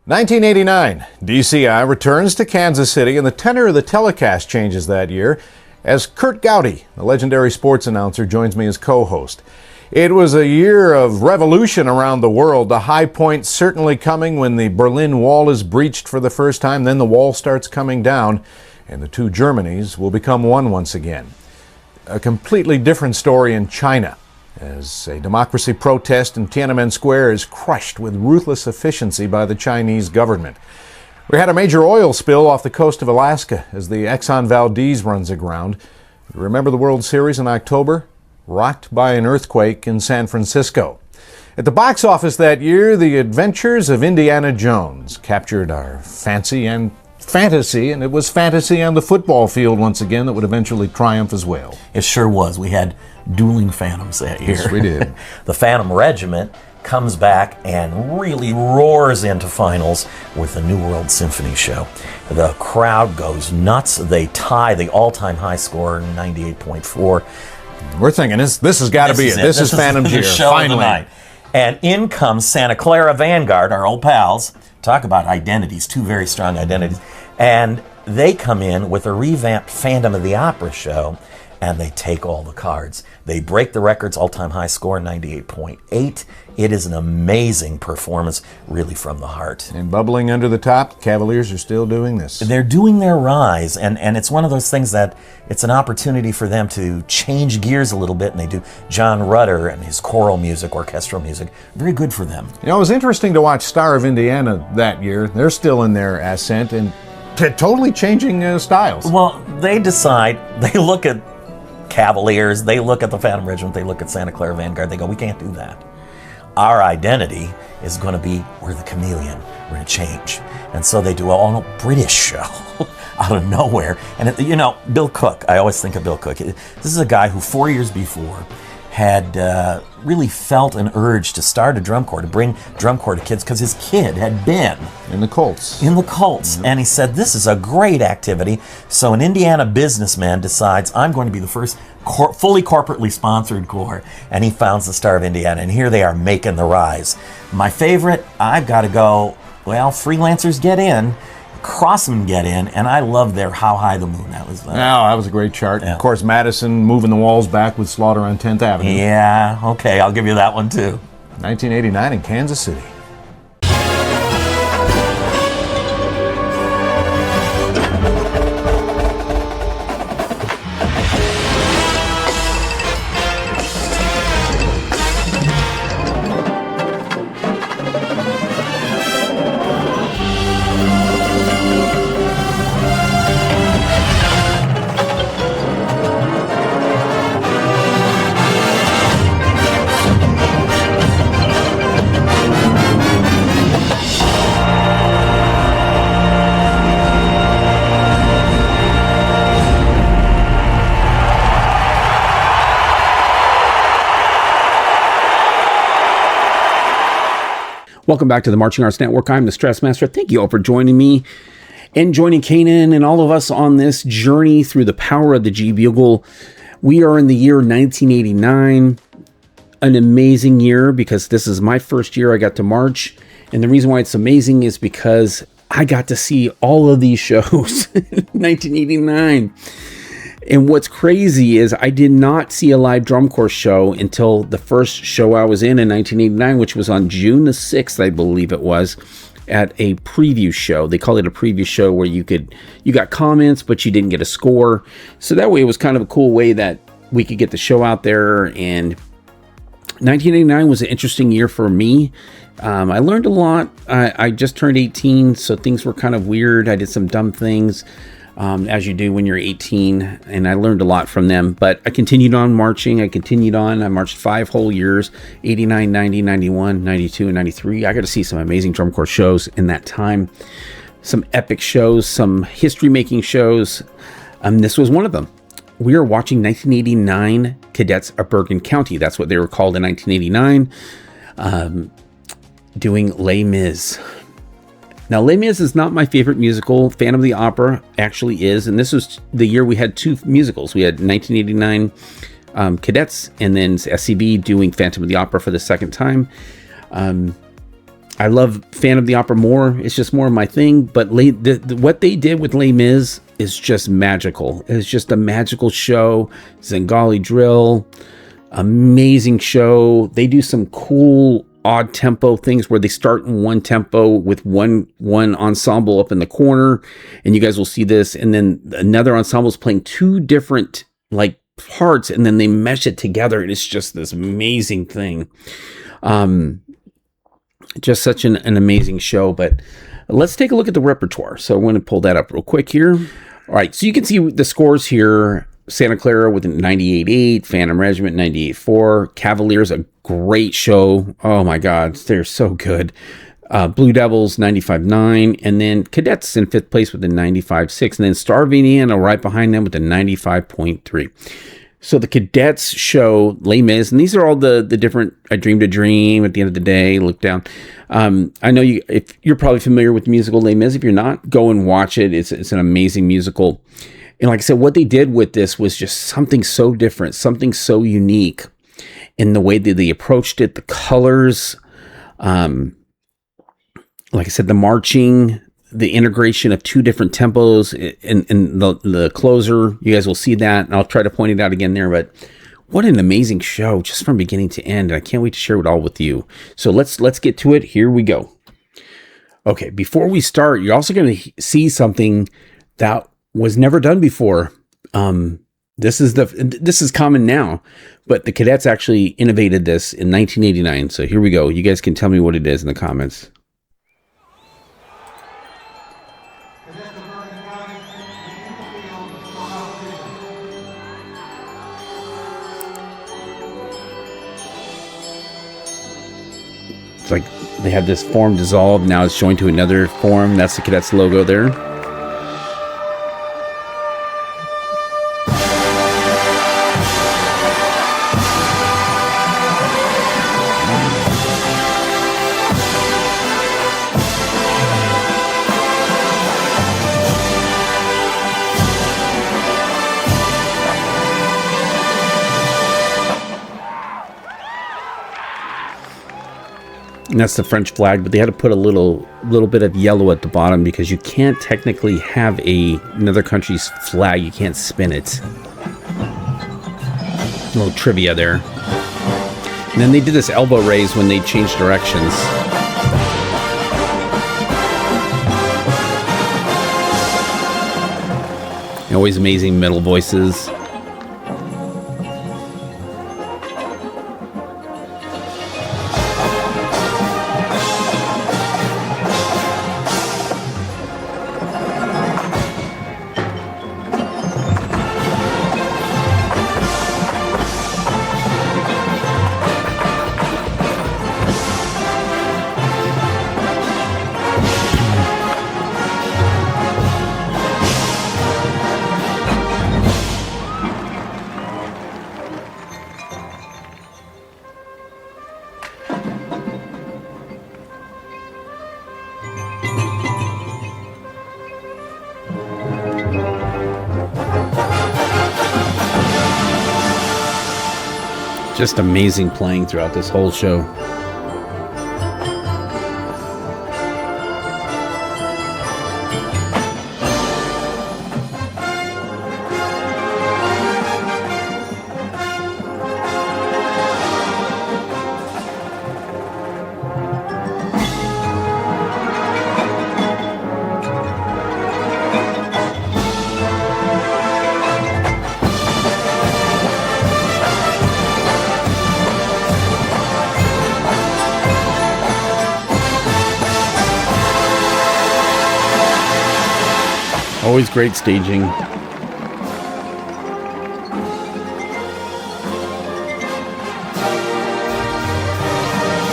1989, DCI returns to Kansas City, and the tenor of the telecast changes that year as Kurt Gowdy, the legendary sports announcer, joins me as co-host. It was a year of revolution around the world, the high point certainly coming when the Berlin Wall is breached for the first time, then the wall starts coming down, and the two Germanys will become one once again. A completely different story in China, as a democracy protest in Tiananmen Square is crushed with ruthless efficiency by the Chinese government. We had a major oil spill off the coast of Alaska as the Exxon Valdez runs aground. You remember the World Series in October? Rocked by an earthquake in San Francisco. At the box office that year, The Adventures of Indiana Jones captured our fancy and fantasy, and it was fantasy on the football field once again that would eventually triumph as well. It sure was. We had dueling Phantoms that year. Yes, we did. The Phantom Regiment comes back and really roars into finals with the New World Symphony show. The crowd goes nuts. They tie the all-time high score, 98.4. We're thinking this has got to be it. This is Phantom's year. Show finally. Of the night. And in comes Santa Clara Vanguard, our old pals. Talk about identities, two very strong identities. And they come in with a revamped Phantom of the Opera show, and they take all the cards. They break the record's all-time high score, 98.8. It is an amazing performance, really from the heart. And bubbling under the top, Cavaliers are still doing this. They're doing their rise, and it's one of those things that it's an opportunity for them to change gears a little bit, and they do John Rutter and his choral music, orchestral music. Very good for them. You know, it was interesting to watch Star of Indiana that year. They're still in their ascent and totally changing styles. Well, they decide, they look at Cavaliers, they look at the Phantom Regiment, they look at Santa Clara Vanguard, they go, we can't do that. Our identity is going to be, we're the chameleon, we're going to change. And so they do an all British show out of nowhere. And you know, Bill Cook, I always think of Bill Cook. This is a guy who 4 years before had really felt an urge to start a drum corps, to bring drum corps to kids, because his kid had been in the Colts. Mm-hmm. And he said, this is a great activity. So an Indiana businessman decides, I'm going to be the first fully corporately sponsored corps. And he founds the Star of Indiana. And here they are making the rise. My favorite, I've got to go, well, freelancers get in, Crossmen get in, and I love their How High the Moon. That was a great chart. Yeah. Of course, Madison moving the walls back with Slaughter on 10th Avenue. Yeah, okay, I'll give you that one too. 1989 in Kansas City. Welcome back to the Marching Arts Network. I'm the Stress Master. Thank you all for joining me and joining Kanan and all of us on this journey through the power of the G Bugle. We are in the year 1989, an amazing year because this is my first year I got to march. And the reason why it's amazing is because I got to see all of these shows in 1989. And what's crazy is I did not see a live drum corps show until the first show I was in 1989, which was on June the 6th, I believe it was, at a preview show. They call it a preview show where you got comments, but you didn't get a score. So that way it was kind of a cool way that we could get the show out there. And 1989 was an interesting year for me. I learned a lot. I just turned 18, so things were kind of weird. I did some dumb things. As you do when you're 18, and I learned a lot from them, but I continued on marching. I marched 5 whole years, 89, 90, 91, 92, and 93. I got to see some amazing drum corps shows in that time, some epic shows, some history-making shows. This was one of them. We are watching 1989 Cadets of Bergen County. That's what they were called in 1989, doing Les Mis. Now, Les Mis is not my favorite musical. Phantom of the Opera actually is. And this was the year we had 2 musicals. We had 1989 Cadets and then SCB doing Phantom of the Opera for the second time. I love Phantom of the Opera more. It's just more of my thing. But what they did with Les Mis is just magical. It's just a magical show. Zengali drill, amazing show. They do some cool odd tempo things where they start in one tempo with one ensemble up in the corner, and you guys will see this, and then another ensemble is playing two different like parts, and then they mesh it together, and it's just this amazing thing. Just such an amazing show. But let's take a look at the repertoire. So I'm going to pull that up real quick here. All right, so you can see the scores here. Santa Clara with a 98.8, Phantom Regiment 98.4, Cavaliers, a great show. Oh my God, they're so good. Blue Devils 95.9, and then Cadets in 5th place with a 95.6, and then Starving Indiana right behind them with a 95.3. So the Cadets show Les Mis, and these are all the different. I Dreamed a Dream at the end of the day. Look down. I know if you're probably familiar with the musical Les Mis. If you're not, go and watch it. It's an amazing musical. And like I said, what they did with this was just something so different, something so unique in the way that they approached it, the colors, like I said, the marching, the integration of two different tempos in the closer. You guys will see that, and I'll try to point it out again there, but what an amazing show just from beginning to end. And I can't wait to share it all with you. So let's get to it. Here we go. Okay, before we start, you're also going to see something that was never done before. This is common now, but the Cadets actually innovated this in 1989. So here we go. You guys can tell me what it is in the comments. It's like they had this form dissolved. Now it's joined to another form. That's the Cadets logo there. And that's the French flag, but they had to put a little bit of yellow at the bottom because you can't technically have another country's flag. You can't spin it. A little trivia there. And then they did this elbow raise when they changed directions. Always amazing metal voices. Just amazing playing throughout this whole show. Always great staging.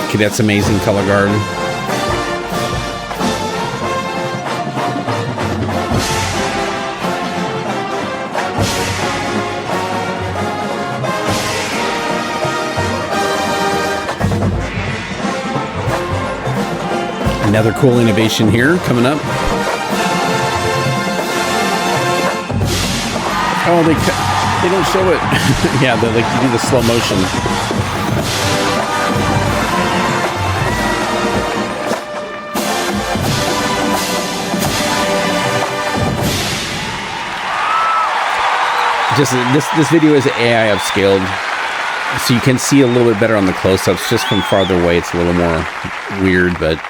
Cadets amazing color guard. Another cool innovation here coming up. Oh, they don't show it. Yeah, they like to do the slow motion. Just this video is AI upscaled, so you can see a little bit better on the close-ups. Just from farther away, it's a little more weird, but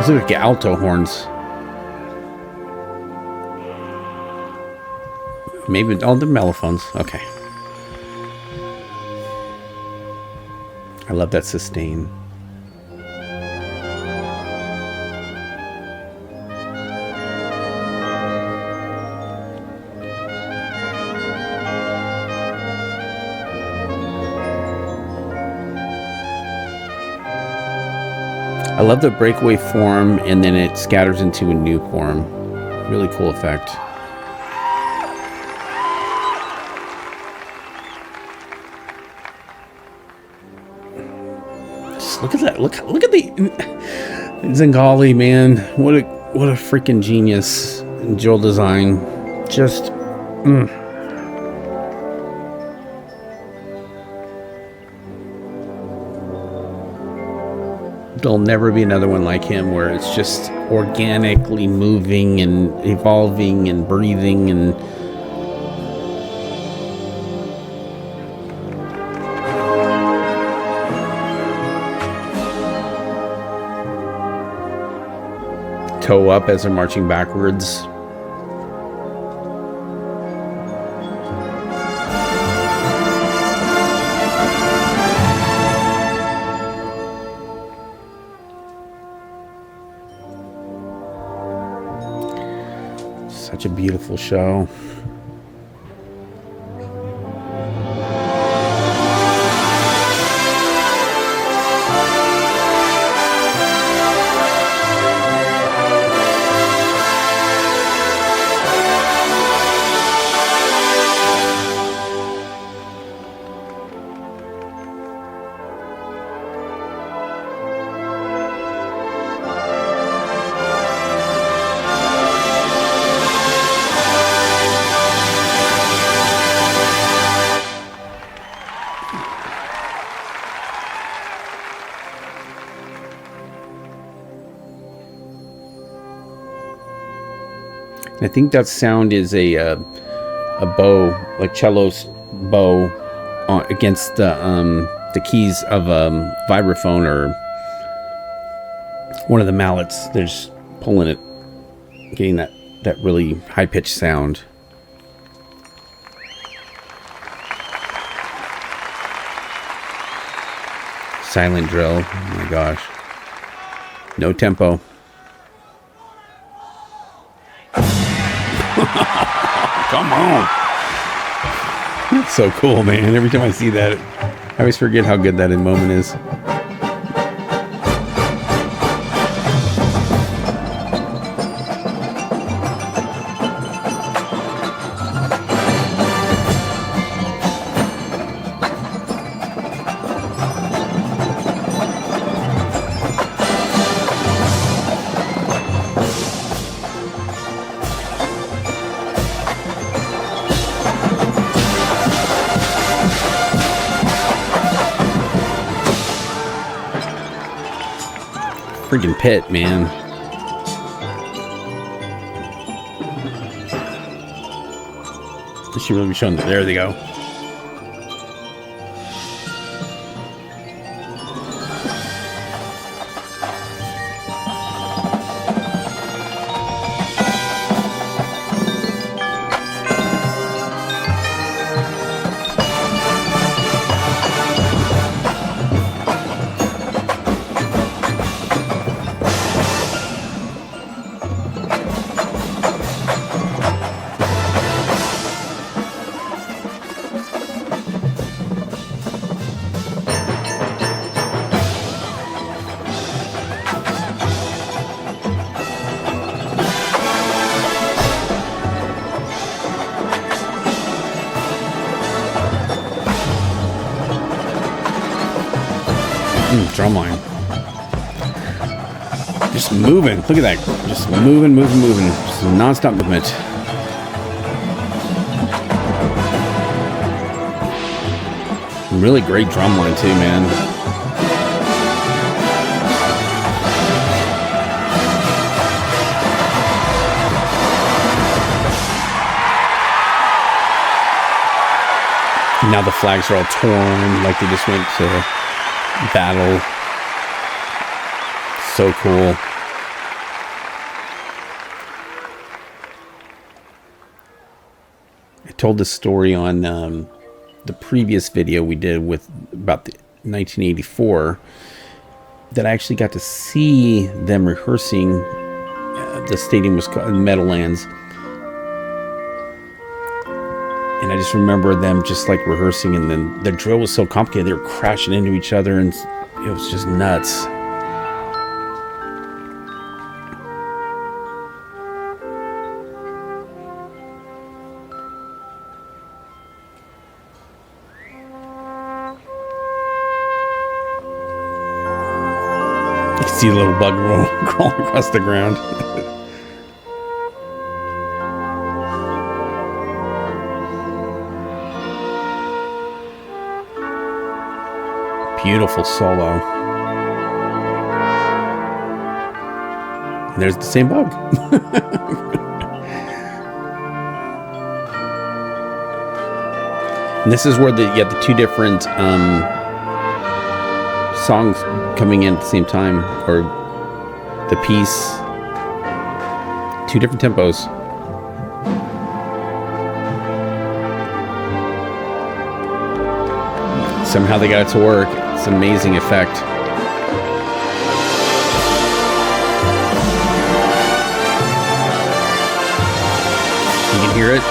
those are like alto horns. Maybe all the mellophones. Okay. I love that sustain. I love the breakaway form, and then it scatters into a new form. Really cool effect. Just look at that! Look at the Zengali, man! What a freaking genius in jewel design. Just. There'll never be another one like him where it's just organically moving and evolving and breathing and toe up as they're marching backwards. Such a beautiful show. I think that sound is a bow, like cello's bow, against the keys of a vibraphone or one of the mallets. They're just pulling it, getting that really high pitched sound. Silent drill. Oh my gosh. No tempo. Come on. That's so cool, man. Every time I see that, I always forget how good that moment is. Freaking pit, man. This should really be showing. There they go. Drumline. Just moving. Look at that. Just moving. Just non-stop movement. Really great drumline too, man. Now the flags are all torn, like they just went to battle. So cool. I told this story on the previous video we did with about the 1984 that I actually got to see them rehearsing. The stadium was called Meadowlands. And I just remember them just like rehearsing, and then the drill was so complicated. They were crashing into each other, and it was just nuts. You see a little bug crawling across the ground. Beautiful solo. And there's the same bug. And this is where you have the two different songs coming in at the same time, or the piece, two different tempos. Somehow they got it to work. It's an amazing effect. You can hear it.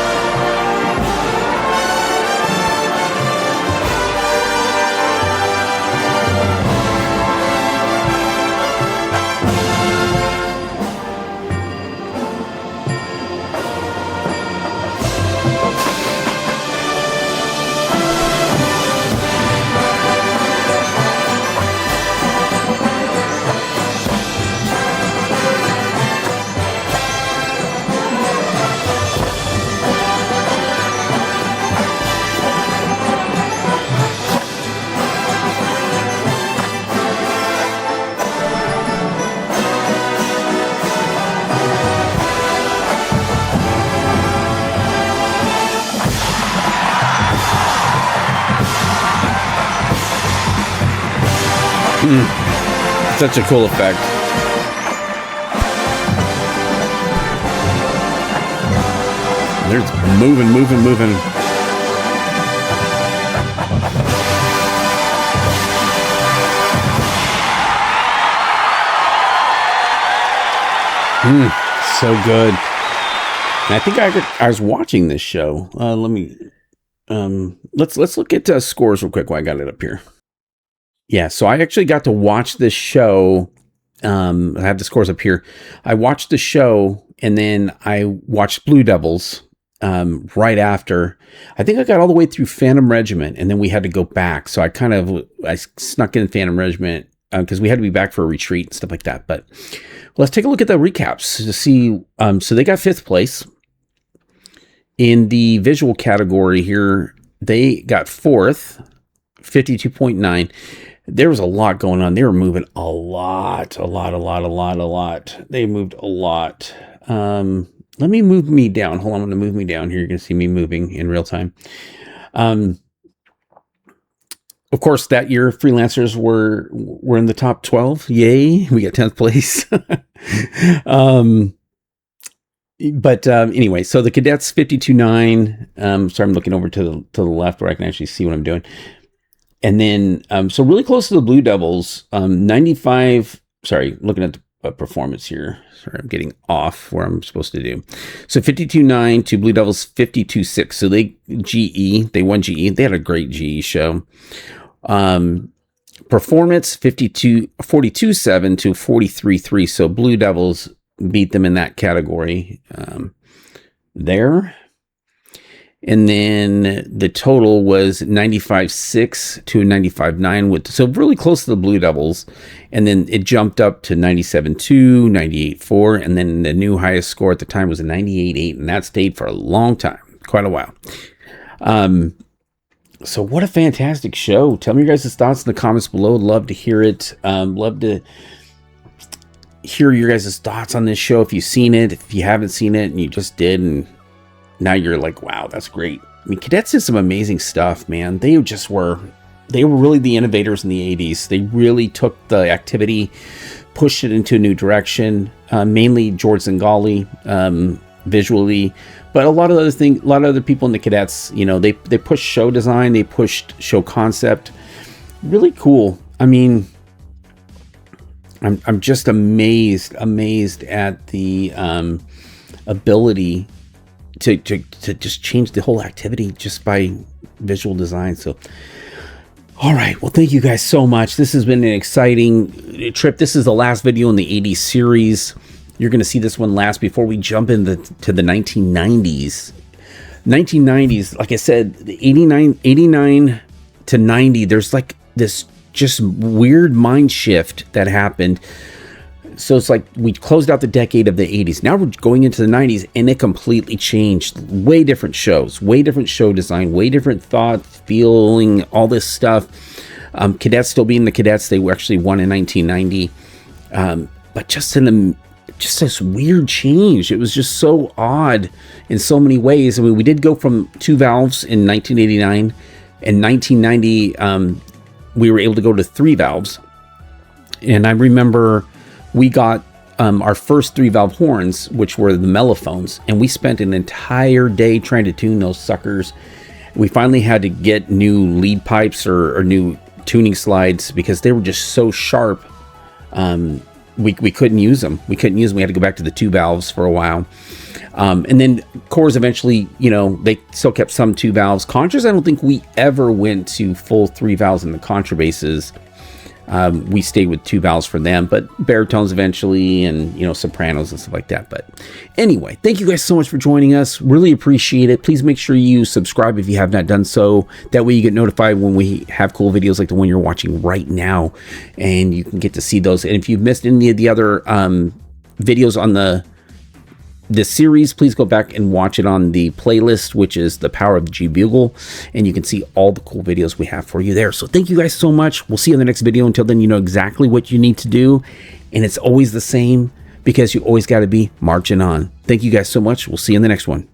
Such a cool effect. There's moving. So good. And I think I was watching this show. Let's look at scores real quick while I got it up here. Yeah, so I actually got to watch this show. I have the scores up here. I watched the show, and then I watched Blue Devils right after. I think I got all the way through Phantom Regiment, and then we had to go back. So I snuck in Phantom Regiment because we had to be back for a retreat and stuff like that. But let's take a look at the recaps to see. So they got 5th place. In the visual category here, they got 4th, 52.9. There was a lot going on. They were moving a lot. They moved a lot. Let me move me down. Hold on, I'm going to move me down here. You're going to see me moving in real time. Of course, that year, freelancers were in the top 12. Yay, we got 10th place. But anyway, so the Cadets 52.9. Sorry, I'm looking over to the left where I can actually see what I'm doing. And then, so really close to the Blue Devils, 95, sorry, looking at the performance here. Sorry, I'm getting off where I'm supposed to do. So 52.9 to Blue Devils 52.6. So they won GE. They had a great GE show. Performance 42.7 to 43.3. So Blue Devils beat them in that category there. And then the total was 95.6 to 95.9, so really close to the Blue Devils. And then it jumped up to 97.2, 98.4, and then the new highest score at the time was a 98.8, and that stayed for a long time, quite a while. So what a fantastic show. Tell me your guys' thoughts in the comments below. Love to hear it. Love to hear your guys' thoughts on this show. If you've seen it, if you haven't seen it and you just did, and now you're like, wow, that's great. I mean, Cadets did some amazing stuff, man. They were really the innovators in the 80s. They really took the activity, pushed it into a new direction, mainly George Zingali, visually, but a lot of other people in the Cadets, you know, they pushed show design, they pushed show concept. Really cool. I mean, I'm just amazed at the ability to just change the whole activity just by visual design. So, all right. Well, thank you guys so much. This has been an exciting trip. This is the last video in the 80s series. You're going to see this one last before we jump into the 1990s. 1990s, like I said, the 89 to 90, there's like this just weird mind shift that happened. So it's like we closed out the decade of the 80s. Now we're going into the 90s, and it completely changed. Way different shows, way different show design, way different thought, feeling, all this stuff. Cadets still being the Cadets. They actually won in 1990. But just this weird change. It was just so odd in so many ways. I mean, we did go from 2 valves in 1989. In 1990, we were able to go to 3 valves. And I remember we got our first 3-valve horns, which were the mellophones, and we spent an entire day trying to tune those suckers. We finally had to get new lead pipes or new tuning slides because they were just so sharp. We couldn't use them. We had to go back to the 2 valves for a while. And then cores eventually, you know, they still kept some 2 valves. Contras, I don't think we ever went to full 3 valves in the contrabasses. We stayed with 2 valves for them, but baritones eventually, and, you know, sopranos and stuff like that. But anyway, thank you guys so much for joining us. Really appreciate it. Please make sure you subscribe if you have not done so. That way you get notified when we have cool videos like the one you're watching right now, and you can get to see those. And if you've missed any of the other videos on this series, please go back and watch it on the playlist, which is The Power of the G Bugle, and you can see all the cool videos we have for you there. So thank you guys so much. We'll see you in the next video. Until then, you know exactly what you need to do, and it's always the same, because you always got to be marching on. Thank you guys so much. We'll see you in the next one.